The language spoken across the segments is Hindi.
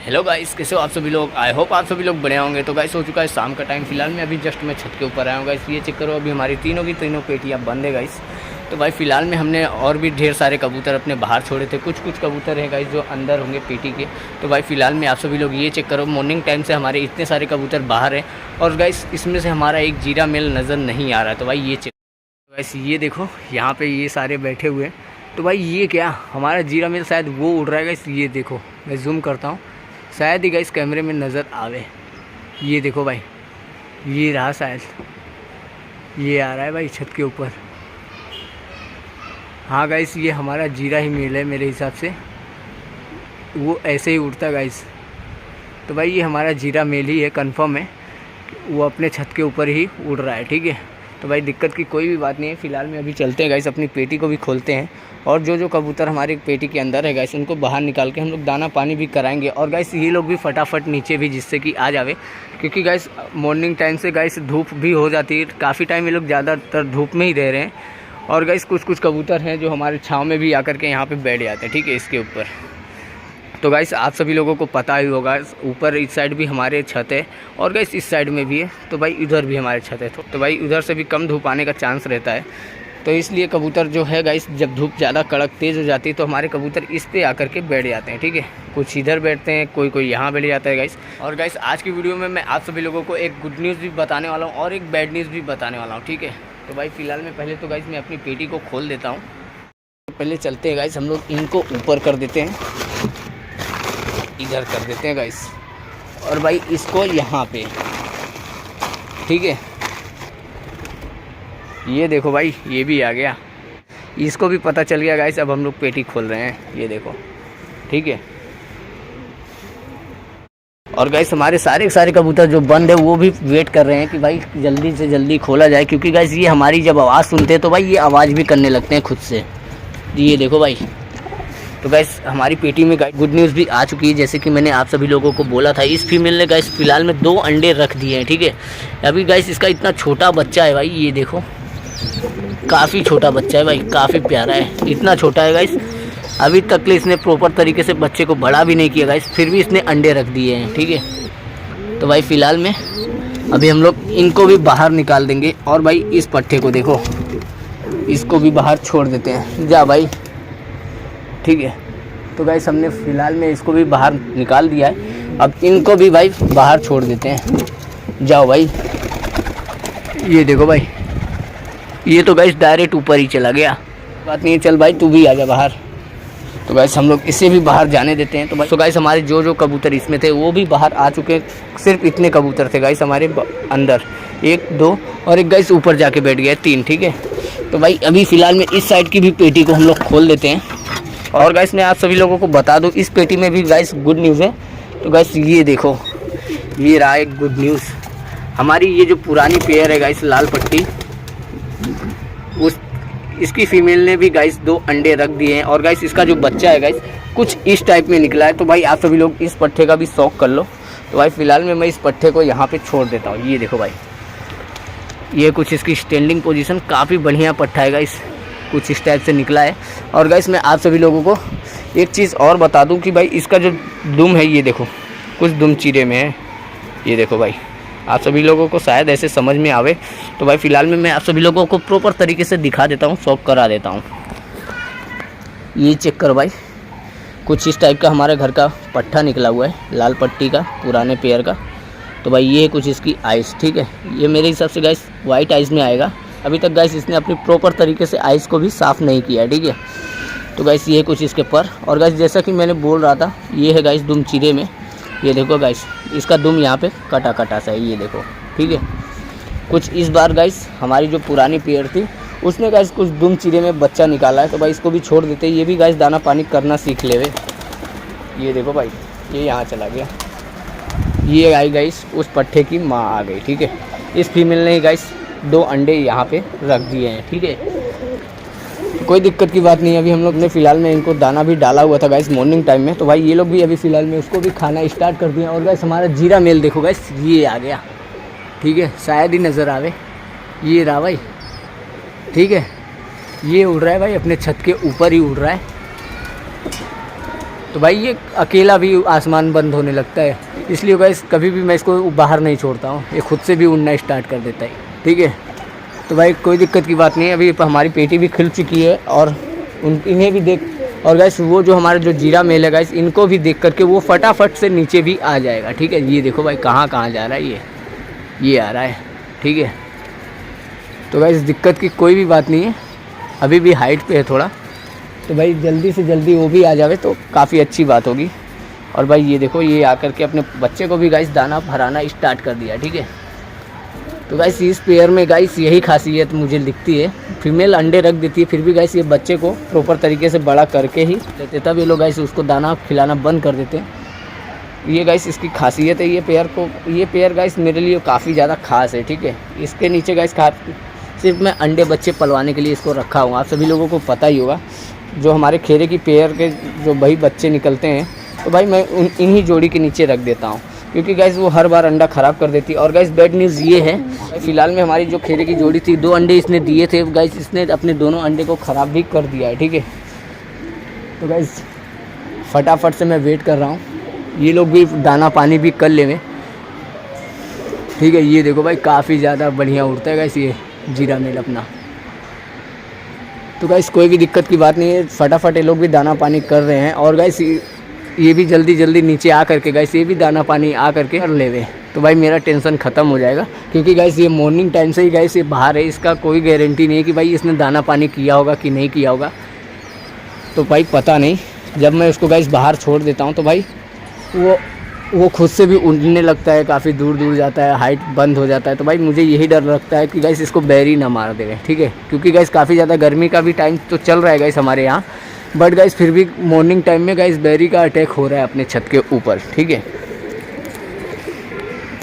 हेलो गाइस, कैसे हो आप सभी लोग। आई होप आप सभी लोग बढ़िया होंगे। तो गाइस हो चुका है शाम का टाइम। फिलहाल मैं अभी जस्ट मैं छत के ऊपर आया हूँ गाइस। ये चेक करो, अभी हमारी तीनों की तीनों पेटियाँ बंद है गाइस। तो भाई फिलहाल में हमने और भी ढेर सारे कबूतर अपने बाहर छोड़े थे। कुछ कुछ कबूतर हैं गाइस जो अंदर होंगे पेटी के। तो भाई फिलहाल में आप सभी लोग ये चेक करो, मॉर्निंग टाइम से हमारे इतने सारे कबूतर बाहर हैं और गाइस इसमें से हमारा एक जीरा मेल नज़र नहीं आ रहा है। तो भाई ये चेक गाइस, ये देखो यहाँ पे ये सारे बैठे हुए हैं। तो भाई ये क्या हमारा जीरा मेल शायद वो उड़ रहा है गाइस। ये देखो मैं जूम करता हूँ, शायद ही गाइस कैमरे में नज़र आवे। ये देखो भाई, ये रहा शायद, ये आ रहा है भाई छत के ऊपर। हाँ गाइस, ये हमारा जीरा ही मेल है मेरे हिसाब से, वो ऐसे ही उड़ता गाइस। तो भाई ये हमारा जीरा मेल ही है, कंफर्म है। वो अपने छत के ऊपर ही उड़ रहा है, ठीक है। तो भाई दिक्कत की कोई भी बात नहीं है। फ़िलहाल में अभी चलते हैं गाइस, अपनी पेटी को भी खोलते हैं और जो जो कबूतर हमारी पेटी के अंदर है गाइस उनको बाहर निकाल के हम लोग दाना पानी भी कराएंगे। और गाइस ये लोग भी फटाफट नीचे भी, जिससे कि आ जावे, क्योंकि गाइस मॉर्निंग टाइम से गाइस धूप भी हो जाती है। काफ़ी टाइम ये लोग ज़्यादातर धूप में ही रह रहे हैं। और गाइस कुछ कुछ कबूतर हैं जो हमारे छाँव में भी आकर के यहाँ पर बैठ जाते हैं, ठीक है, इसके ऊपर। तो गाइस आप सभी लोगों को पता ही होगा, ऊपर इस साइड भी हमारे छत है और गाइस इस साइड में भी है। तो भाई इधर भी हमारे छत है। तो भाई उधर से भी कम धूप आने का चांस रहता है। तो इसलिए कबूतर जो है गाइस, जब धूप ज़्यादा कड़क तेज़ हो जाती है तो हमारे कबूतर इस पे आकर के बैठ जाते हैं, ठीक है। कुछ इधर बैठते हैं, कोई कोई यहाँ बैठ जाता है गाइस। और गाइस आज की वीडियो में मैं आप सभी लोगों को एक गुड न्यूज़ भी बताने वाला हूँ और एक बैड न्यूज़ भी बताने वाला हूँ, ठीक है। तो भाई फ़िलहाल में पहले तो गाइस मैं अपनी पेटी को खोल देता हूँ। पहले चलते हैं गाइस, हम लोग इनको ऊपर कर देते हैं, इधर कर देते हैं गाइस, और भाई इसको यहाँ पे, ठीक है। ये देखो भाई, ये भी आ गया, इसको भी पता चल गया गाइस। अब हम लोग पेटी खोल रहे हैं, ये देखो, ठीक है। और गाइस हमारे सारे कबूतर जो बंद है वो भी वेट कर रहे हैं कि भाई जल्दी से जल्दी खोला जाए, क्योंकि गाइस ये हमारी जब आवाज़ सुनते हैं तो भाई ये आवाज़ भी करने लगते हैं खुद से। ये देखो भाई, तो गाइस हमारी पेटी में गुड न्यूज़ भी आ चुकी है। जैसे कि मैंने आप सभी लोगों को बोला था, इस फीमेल ने गाइस फिलहाल में 2 अंडे रख दिए हैं, ठीक है। अभी गाइस इसका इतना छोटा बच्चा है भाई, ये देखो, काफ़ी छोटा बच्चा है भाई, काफ़ी प्यारा है। इतना छोटा है गाइस, अभी तक के इसने प्रॉपर तरीके से बच्चे को बड़ा भी नहीं किया गाइस, फिर भी इसने अंडे रख दिए हैं, ठीक है। तो भाई फ़िलहाल में अभी हम लोग इनको भी बाहर निकाल देंगे। और भाई इस पट्टे को देखो, इसको भी बाहर छोड़ देते हैं, जा भाई, ठीक है। तो गाइस हमने फ़िलहाल में इसको भी बाहर निकाल दिया है। अब इनको भी भाई बाहर छोड़ देते हैं, जाओ भाई। ये देखो भाई, ये तो गाइस डायरेक्ट ऊपर ही चला गया, बात नहीं है, चल भाई तू भी आ जा बाहर। तो गाइस हम लोग इसे भी बाहर जाने देते हैं। तो गाइस हमारे जो जो कबूतर इसमें थे वो भी बाहर आ चुके हैं। सिर्फ इतने कबूतर थे गाइस हमारे अंदर, 1 2 और एक गाइस ऊपर जाके बैठ गया, 3, ठीक है। तो भाई अभी फ़िलहाल में इस साइड की भी पेटी को हम लोग खोल देते हैं। और गाइस मैं आप सभी लोगों को बता दूं, इस पेटी में भी गाइस गुड न्यूज़ है। तो गाइस ये देखो, ये रहा एक गुड न्यूज़। हमारी ये जो पुरानी पेयर है गाइस, लाल पट्टी, इसकी फीमेल ने भी गाइस 2 अंडे रख दिए हैं। और गाइस इसका जो बच्चा है गाइस कुछ इस टाइप में निकला है। तो भाई आप सभी लोग इस पट्टे का भी शौक कर लो। तो भाई फ़िलहाल में मैं इस पट्टे को यहाँ पे छोड़ देता हूँ। ये देखो भाई, ये कुछ इसकी स्टैंडिंग पोजीशन, काफ़ी बढ़िया पट्टा है गाइस, कुछ इस टाइप से निकला है। और गाइस मैं आप सभी लोगों को एक चीज़ और बता दूं कि भाई इसका जो दुम है, ये देखो, कुछ दुम चीरे में है, ये देखो भाई, आप सभी लोगों को शायद ऐसे समझ में आवे। तो भाई फ़िलहाल में मैं आप सभी लोगों को प्रॉपर तरीके से दिखा देता हूँ, शौक करा देता हूँ। ये चेक करो भाई, कुछ इस टाइप का हमारे घर का पट्टा निकला हुआ है, लाल पट्टी का, पुराने पेयर का। तो भाई ये है कुछ इसकी आइस, ठीक है। ये मेरे हिसाब से गाइस वाइट आइस में आएगा। अभी तक गाइस इसने अपनी प्रॉपर तरीके से आइस को भी साफ़ नहीं किया है, ठीक है। तो गाइस ये कुछ इसके पर। और गाइस जैसा कि मैंने बोल रहा था, ये है गाइस दुम चीरे में, ये देखो गाइस, इसका दुम यहाँ पे कटा सा है, ये देखो, ठीक है। कुछ इस बार गाइस हमारी जो पुरानी पेयर थी उसने गाइस कुछ दुम चीरे में बच्चा निकाला है। तो भाई इसको भी छोड़ देते हैं, ये भी गाइस दाना पानी करना सीख लेवे। ये देखो भाई, ये यहाँ चला गया, ये आई गाइस उस पट्टे की माँ आ गई, ठीक है। इस फीमेल ने गाइस 2 अंडे यहाँ पे रख दिए हैं, ठीक है। कोई दिक्कत की बात नहीं है। अभी हम लोग ने फ़िलहाल में इनको दाना भी डाला हुआ था गाइस मॉर्निंग टाइम में। तो भाई ये लोग भी अभी फ़िलहाल में उसको भी खाना स्टार्ट कर दिया। और गाइस हमारा जीरा मेल देखो गाइस, ये आ गया, ठीक है, शायद ही नज़र आवे, ये रहा भाई, ठीक है। ये उड़ रहा है भाई, अपने छत के ऊपर ही उड़ रहा है। तो भाई ये अकेला भी आसमान बंद होने लगता है, इसलिए गाइस कभी भी मैं इसको बाहर नहीं छोड़ता हूँ, ये खुद से भी उड़ना स्टार्ट कर देता है। ठीक है, तो भाई कोई दिक्कत की बात नहीं है। अभी हमारी पेटी भी खिल चुकी है और इन्हें भी देख, और गाइस वो जो हमारा जो जीरा मेल है गाइस, इनको भी देख करके वो फटाफट से नीचे भी आ जाएगा। ठीक है, ये देखो भाई कहाँ कहाँ जा रहा है, ये आ रहा है। ठीक है, तो गाइस दिक्कत की कोई भी बात नहीं है, अभी भी हाइट पे है थोड़ा, तो भाई जल्दी से जल्दी वो भी आ जावे तो काफ़ी अच्छी बात होगी। और भाई ये देखो ये आकर के अपने बच्चे को भी गाइस दाना भराना स्टार्ट कर दिया। ठीक है, तो गाइस इस पेयर में गाइस यही खासियत मुझे दिखती है, फीमेल अंडे रख देती है, फिर भी गाइस ये बच्चे को प्रॉपर तरीके से बड़ा करके ही लेते, तब ये लोग गाइस उसको दाना खिलाना बंद कर देते हैं। ये गाइस इसकी खासियत है। ये पेयर गाइस मेरे लिए काफ़ी ज़्यादा खास है। ठीक है, इसके नीचे गाइस सिर्फ मैं अंडे बच्चे पलवाने के लिए इसको रखा हूँ। आप सभी लोगों को पता ही होगा, जो हमारे खेरे की पेयर के जो भाई बच्चे निकलते हैं, तो भाई मैं इन्हीं जोड़ी के नीचे रख देता हूँ, क्योंकि गाइस वो हर बार अंडा ख़राब कर देती है। और गाइस बैड न्यूज़ ये है, फिलहाल में हमारी जो खेरे की जोड़ी थी, 2 अंडे इसने दिए थे गाइस, इसने अपने दोनों अंडे को ख़राब भी कर दिया है। ठीक है, तो गाइस फटाफट से मैं वेट कर रहा हूँ, ये लोग भी दाना पानी भी कर लेंगे। ठीक है, ये देखो भाई काफ़ी ज़्यादा बढ़िया उड़ता है गाइस ये जीरा मेल अपना। तो गाइस कोई भी दिक्कत की बात नहीं है, फटाफट ये लोग भी दाना पानी कर रहे हैं। और गाइस ये भी जल्दी जल्दी नीचे आ करके गाइस ये भी दाना पानी आ करके कर लेवे, तो भाई मेरा टेंशन ख़त्म हो जाएगा। क्योंकि गाइस ये मॉर्निंग टाइम से ही गाइस ये बाहर है, इसका कोई गारंटी नहीं है कि भाई इसने दाना पानी किया होगा कि नहीं किया होगा, तो भाई पता नहीं। जब मैं उसको गाइस बाहर छोड़ देता हूँ तो भाई वो खुद से भी उड़ने लगता है, काफ़ी दूर दूर जाता है, हाइट बंद हो जाता है। तो भाई मुझे यही डर लगता है कि गाइस इसको बैरी ना मार देवे। ठीक है, क्योंकि गाइस काफ़ी ज़्यादा गर्मी का भी टाइम तो चल रहा है गाइस हमारे यहाँ, बट गाइस फिर भी मॉर्निंग टाइम में गाइस बैरी का अटैक हो रहा है अपने छत के ऊपर। ठीक है,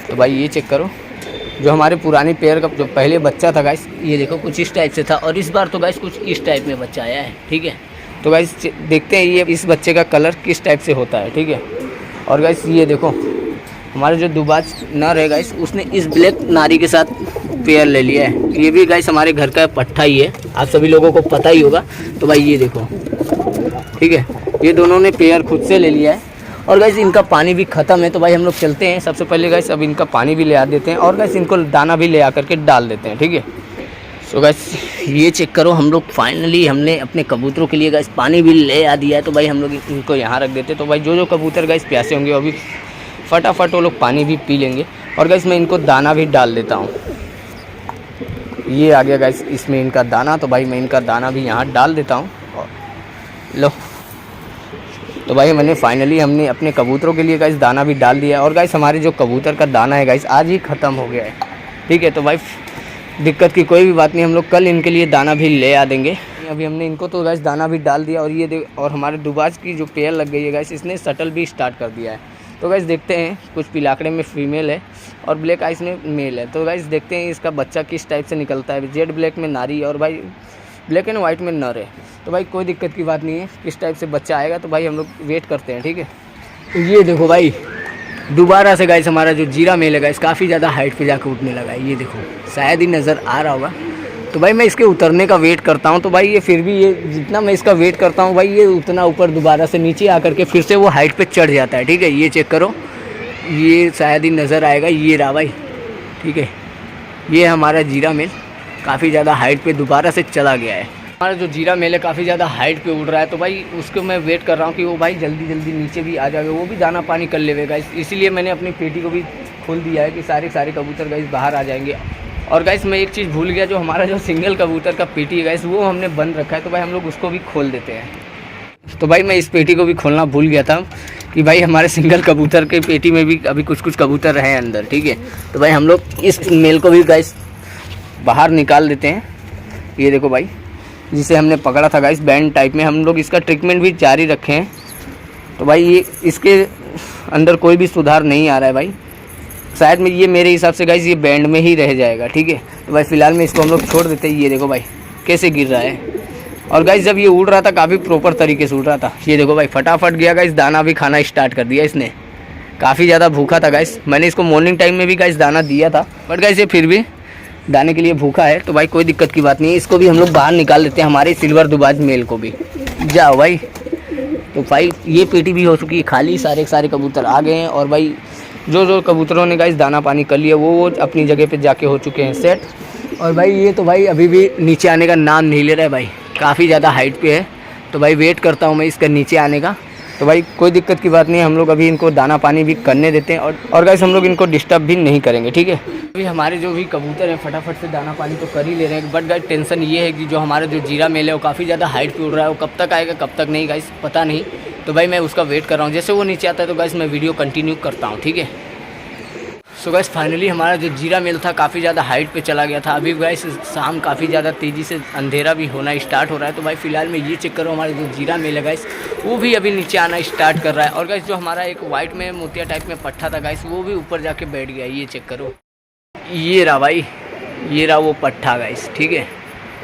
तो भाई ये चेक करो, जो हमारे पुरानी पेयर का जो पहले बच्चा था गाइस, ये देखो कुछ इस टाइप से था, और इस बार तो गाइस कुछ इस टाइप में बच्चा आया है। ठीक है, तो गाइस देखते हैं ये इस बच्चे का कलर किस टाइप से होता है। ठीक है, और गाइस ये देखो हमारे जो दुबाज नर है गाइस, उसने इस ब्लैक नारी के साथ पेयर ले लिया है। ये भी गाइस हमारे घर का पट्ठा ही है, आप सभी लोगों को पता ही होगा। तो भाई ये देखो, ठीक है, ये दोनों ने पेयर खुद से ले लिया है। और गाइस इनका पानी भी ख़त्म है, तो भाई हम लोग चलते हैं सबसे पहले गाइस, अब इनका पानी भी ले आ देते हैं, और गाइस इनको दाना भी ले आ करके डाल देते हैं। ठीक है, सो गाइस ये चेक करो, हम लोग फाइनली हमने अपने कबूतरों के लिए गाइस पानी भी ले आ दिया है। तो भाई हम लोग इनको यहाँ रख देते हैं, तो भाई जो कबूतर गाइस प्यासे होंगे अभी फटाफट वो लोग पानी भी पी लेंगे। और गाइस मैं इनको दाना भी डाल देता हूँ, ये आ गया गाइस इसमें इनका दाना, तो भाई मैं इनका दाना भी यहाँ डाल देता हूँ। लो, तो भाई हमने अपने कबूतरों के लिए गाइस दाना भी डाल दिया है। और गाइस हमारे जो कबूतर का दाना है गाइस आज ही ख़त्म हो गया है। ठीक है, तो भाई दिक्कत की कोई भी बात नहीं, हम लोग कल इनके लिए दाना भी ले आ देंगे। अभी हमने इनको तो गाइस दाना भी डाल दिया, और ये और हमारे दुबाज की जो पेयर लग गई है गाइस, इसने शटल भी स्टार्ट कर दिया है। तो गाइस देखते हैं, कुछ पिलाकड़े में फीमेल है और ब्लैक आइस में मेल है। तो गाइस देखते हैं इसका बच्चा किस टाइप से निकलता है। जेड ब्लैक में नारी और भाई ब्लैक एंड वाइट में नर है। तो भाई कोई दिक्कत की बात नहीं है, किस टाइप से बच्चा आएगा तो भाई हम लोग वेट करते हैं। ठीक है, तो ये देखो भाई दोबारा से गाइस हमारा जो जीरा मेल है गाइस काफ़ी ज़्यादा हाइट पे जाकर उठने लगा है। ये देखो शायद ही नज़र आ रहा होगा। तो भाई मैं इसके उतरने का वेट करता हूँ, तो भाई ये फिर भी ये जितना मैं इसका वेट करता हूँ भाई ये उतना ऊपर दोबारा से नीचे आकर के फिर से वो हाइट पे चढ़ जाता है। ठीक है, ये चेक करो, ये शायद ही नज़र आएगा, ये रहा भाई। ठीक है, ये हमारा जीरा मेल काफ़ी ज़्यादा हाइट पे दोबारा से चला गया है। हमारा जो जीरा मेल है काफ़ी ज़्यादा हाइट पे उड़ रहा है, तो भाई उसको मैं वेट कर रहा हूँ कि वो भाई जल्दी जल्दी नीचे भी आ जाएगा, वो भी दाना पानी कर लेगा। इसीलिए मैंने अपनी पेटी को भी खोल दिया है कि सारे कबूतर गाइस बाहर आ जाएंगे। और गाइस मैं एक चीज़ भूल गया, जो हमारा जो सिंगल कबूतर का पेटी है गाइस वो हमने बंद रखा है, तो भाई हम लोग उसको भी खोल देते हैं। तो भाई मैं इस पेटी को भी खोलना भूल गया था कि भाई हमारे सिंगल कबूतर के पेटी में भी अभी कुछ कबूतर हैं अंदर। ठीक है, तो भाई हम लोग इस मेल को भी गाइस बाहर निकाल देते हैं। ये देखो भाई, जिसे हमने पकड़ा था गाइस बैंड टाइप में, हम लोग इसका ट्रीटमेंट भी जारी रखे हैं। तो भाई ये इसके अंदर कोई भी सुधार नहीं आ रहा है भाई, शायद में ये मेरे हिसाब से गाइस ये बैंड में ही रह जाएगा। ठीक है, तो भाई फिलहाल में इसको हम लोग छोड़ देते हैं। ये देखो भाई कैसे गिर रहा है, और गाइस जब ये उड़ रहा था काफ़ी प्रॉपर तरीके से उड़ रहा था। ये देखो भाई फटाफट गया गाइस, दाना भी खाना स्टार्ट कर दिया इसने, काफ़ी ज़्यादा भूखा था गाइस। मैंने इसको मॉर्निंग टाइम में भी गाइस दाना दिया था, बट गाइस ये फिर भी दाने के लिए भूखा है। तो भाई कोई दिक्कत की बात नहीं है, इसको भी हम लोग बाहर निकाल देते हैं, हमारे सिल्वर दुबाज मेल को भी। जाओ भाई, तो भाई ये पेटी भी हो चुकी है खाली, सारे के सारे कबूतर आ गए हैं। और भाई जो कबूतरों ने गाइस दाना पानी कर लिया वो अपनी जगह पे जाके हो चुके हैं सेट। और भाई ये तो भाई अभी भी नीचे आने का नाम नहीं ले रहा है भाई, काफ़ी ज़्यादा हाइट पे है। तो भाई वेट करता हूँ मैं इसका नीचे आने का। तो भाई कोई दिक्कत की बात नहीं है, हम लोग अभी इनको दाना पानी भी करने देते हैं और गाइस हम लोग इनको डिस्टर्ब भी नहीं करेंगे, ठीक है। अभी हमारे जो भी कबूतर हैं फटाफट से दाना पानी तो कर ही ले रहे हैं, बट गाइस टेंशन ये है कि जो हमारा जो जीरा मेल है वो काफ़ी ज़्यादा हाइट पे उड़ रहा है, वो कब तक आएगा कब तक नहीं गाइस पता नहीं। तो भाई मैं उसका वेट कर रहा हूँ, जैसे वो नीचे आता है तो गाइस मैं वीडियो कंटिन्यू करता हूँ, ठीक है। सो गाइस फाइनली हमारा जो जीरा मेल था काफ़ी ज़्यादा हाइट पे चला गया था। अभी गाइस शाम काफ़ी ज़्यादा तेज़ी से अंधेरा भी होना स्टार्ट हो रहा है। तो भाई फिलहाल में ये चेक करो, हमारा जो जीरा मेल है गाइस वो भी अभी नीचे आना स्टार्ट कर रहा है। और गाइस जो हमारा एक वाइट में मोतिया टाइप में पट्ठा था गाइस वो भी ऊपर जाके बैठ गया, ये चेक करो। ये रहा भाई, ये रहा वो पट्ठा गाइस, ठीक है।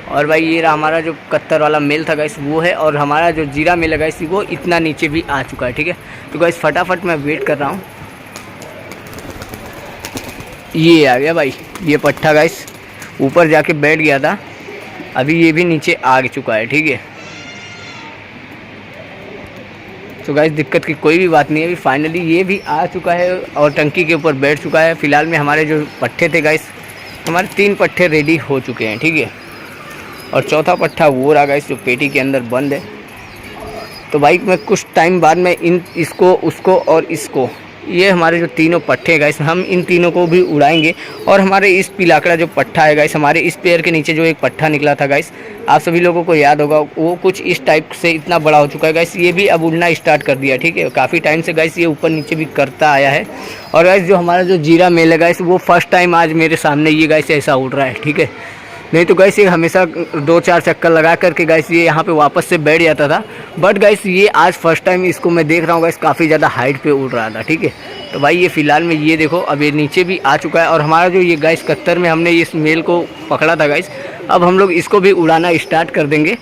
और भाई ये रहा हमारा जो कत्तर वाला मेल था गाइस वो है, और हमारा जो जीरा मेल है गाइस वो इतना नीचे भी आ चुका है, ठीक है। तो गाइस फटाफट मैं वेट कर रहा हूँ। ये आ गया भाई, ये पट्ठा गाइस ऊपर जाके बैठ गया था, अभी ये भी नीचे आ चुका है, ठीक है। तो गाइस दिक्कत की कोई भी बात नहीं है, अभी फाइनली ये भी आ चुका है और टंकी के ऊपर बैठ चुका है। फिलहाल में हमारे जो पट्ठे थे गाइस, हमारे 3 पट्ठे रेडी हो चुके हैं, ठीक है। और चौथा पट्ठा वो रहा गाइस जो पेटी के अंदर बंद है। तो भाई मैं कुछ टाइम बाद में इसको उसको और इसको, ये हमारे जो तीनों पट्ठे हैं गाइस हम इन तीनों को भी उड़ाएंगे। और हमारे इस पिलाकड़ा जो पट्ठा है गाइस, हमारे इस पैर के नीचे जो एक पट्ठा निकला था गाइस, आप सभी लोगों को याद होगा, वो कुछ इस टाइप से इतना बड़ा हो चुका है गाइस, ये भी अब उड़ना स्टार्ट कर दिया, ठीक है। काफ़ी टाइम से गाइस ये ऊपर नीचे भी करता आया है। और गाइस जो हमारा जो जीरा मेल है गाइस वो फर्स्ट टाइम आज मेरे सामने ये गाइस ऐसा उड़ रहा है, ठीक है। नहीं तो गाइस ये हमेशा 2-4 चक्कर लगा करके गाइस ये यहाँ पे वापस से बैठ जाता था, बट गाइस ये आज फर्स्ट टाइम इसको मैं देख रहा हूँ गाइस काफ़ी ज़्यादा हाइट पे उड़ रहा था, ठीक है। तो भाई ये फ़िलहाल में ये देखो अब ये नीचे भी आ चुका है। और हमारा जो ये गाइस कत्तर में हमने इस मेल को पकड़ा था गाइस, अब हम लोग इसको भी उड़ाना स्टार्ट कर देंगे,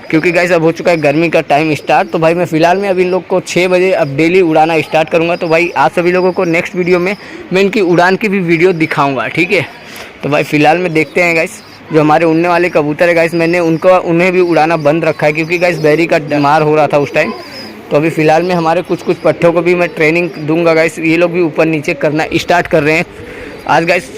क्योंकि गाइस अब हो चुका है गर्मी का टाइम स्टार्ट। तो भाई मैं फ़िलहाल में अब इन लोग को 6 बजे अब डेली उड़ाना स्टार्ट करूँगा। तो भाई आप सभी लोगों को नेक्स्ट वीडियो में मैं इनकी उड़ान की भी वीडियो दिखाऊँगा, ठीक है। तो भाई फ़िलहाल में देखते हैं गाइस जो हमारे उड़ने वाले कबूतर है गाइस, मैंने उन्हें भी उड़ाना बंद रखा है, क्योंकि गाइस बैरी का बीमार हो रहा था उस टाइम। तो अभी फ़िलहाल में हमारे कुछ पट्ठों को भी मैं ट्रेनिंग दूंगा गाइस, ये लोग भी ऊपर नीचे करना स्टार्ट कर रहे हैं आज गाइस।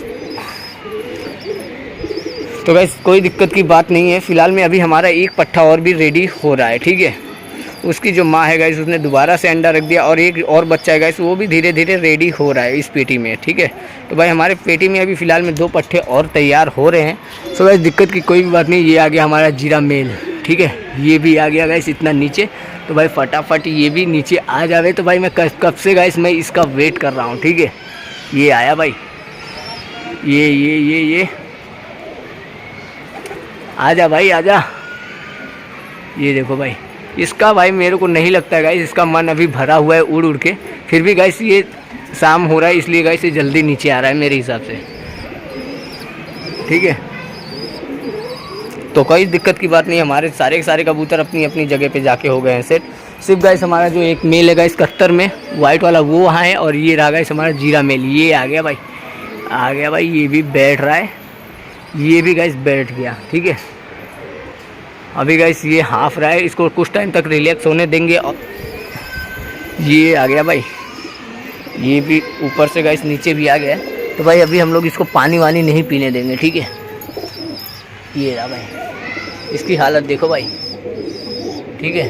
तो गाइस कोई दिक्कत की बात नहीं है, फ़िलहाल में अभी हमारा एक पट्ठा और भी रेडी हो रहा है, ठीक है। उसकी जो माँ है गाइस उसने दोबारा से अंडा रख दिया, और एक और बच्चा है गाइस वो भी धीरे धीरे रेडी हो रहा है इस पेटी में, ठीक है। तो भाई हमारे पेटी में अभी फ़िलहाल में 2 पट्ठे और तैयार हो रहे हैं। सो गाइस दिक्कत की कोई भी बात नहीं, ये आ गया हमारा जीरा मेल, ठीक है। ये भी आ गया गाइस इतना नीचे। तो भाई फटाफट ये भी नीचे आ जावे। तो भाई मैं कब से गाइस मैं इसका वेट कर रहा हूँ, ठीक है। ये आया भाई, ये आजा भाई आजा। ये देखो भाई, इसका भाई मेरे को नहीं लगता है गाइस इसका मन अभी भरा हुआ है उड़ के, फिर भी गाइस ये शाम हो रहा है इसलिए गाइस ये जल्दी नीचे आ रहा है मेरे हिसाब से, ठीक है। तो कोई दिक्कत की बात नहीं, हमारे सारे के सारे कबूतर अपनी अपनी जगह पे जाके हो गए हैं सेट। सिर्फ गाइस हमारा जो एक मेल है गाइस कत्तर में वाइट वाला वो वहाँ है, और ये रहा गाइस हमारा जीरा मेल, ये आ गया भाई, ये भी बैठ रहा है, ये भी गाइस बैठ गया, ठीक है। अभी गाइस ये हाफ रहा है, इसको कुछ टाइम तक रिलैक्स होने देंगे। और ये आ गया भाई, ये भी ऊपर से गाइस नीचे भी आ गया। तो भाई अभी हम लोग इसको पानी वानी नहीं पीने देंगे, ठीक है। ये रहा भाई, इसकी हालत देखो भाई, ठीक है।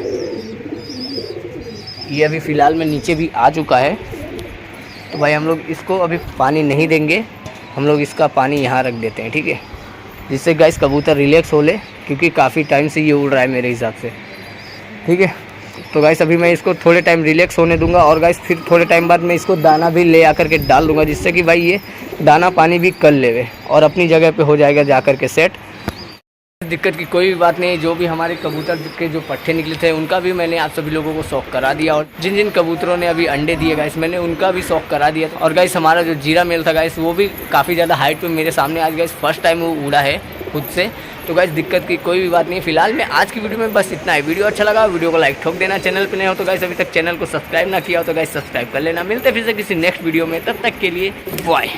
ये अभी फ़िलहाल में नीचे भी आ चुका है। तो भाई हम लोग इसको अभी पानी नहीं देंगे, हम लोग इसका पानी यहाँ रख देते हैं, ठीक है, जिससे गाइस कबूतर रिलैक्स हो ले, क्योंकि काफ़ी टाइम से ये उड़ रहा है मेरे हिसाब से, ठीक है। तो गाइस अभी मैं इसको थोड़े टाइम रिलैक्स होने दूंगा, और गाइस फिर थोड़े टाइम बाद मैं इसको दाना भी ले आकर के डाल दूंगा, जिससे कि भाई ये दाना पानी भी कर लेवे और अपनी जगह पे हो जाएगा जा कर के सेट। दिक्कत की कोई भी बात नहीं, जो भी हमारे कबूतर के जो पट्ठे निकले थे उनका भी मैंने आप सभी लोगों को शौक करा दिया, और जिन जिन कबूतरों ने अभी अंडे दिए गाइस मैंने उनका भी शौक करा दिया। और गाइस हमारा जो जीरा मेल था गाइस वो भी काफ़ी ज़्यादा हाइट पे मेरे सामने आज गाइस फर्स्ट टाइम वो उड़ा है खुद से। तो गाइस दिक्कत की कोई भी बात नहीं, फिलहाल में आज की वीडियो में बस इतना है। वीडियो अच्छा लगा वीडियो को लाइक ठोक देना, चैनल पे नए हो तो गाइस अभी तक चैनल को सब्सक्राइब ना किया हो तो गाइस सब्सक्राइब कर लेना। मिलते फिर से किसी नेक्स्ट वीडियो में, तब तक के लिए बाय।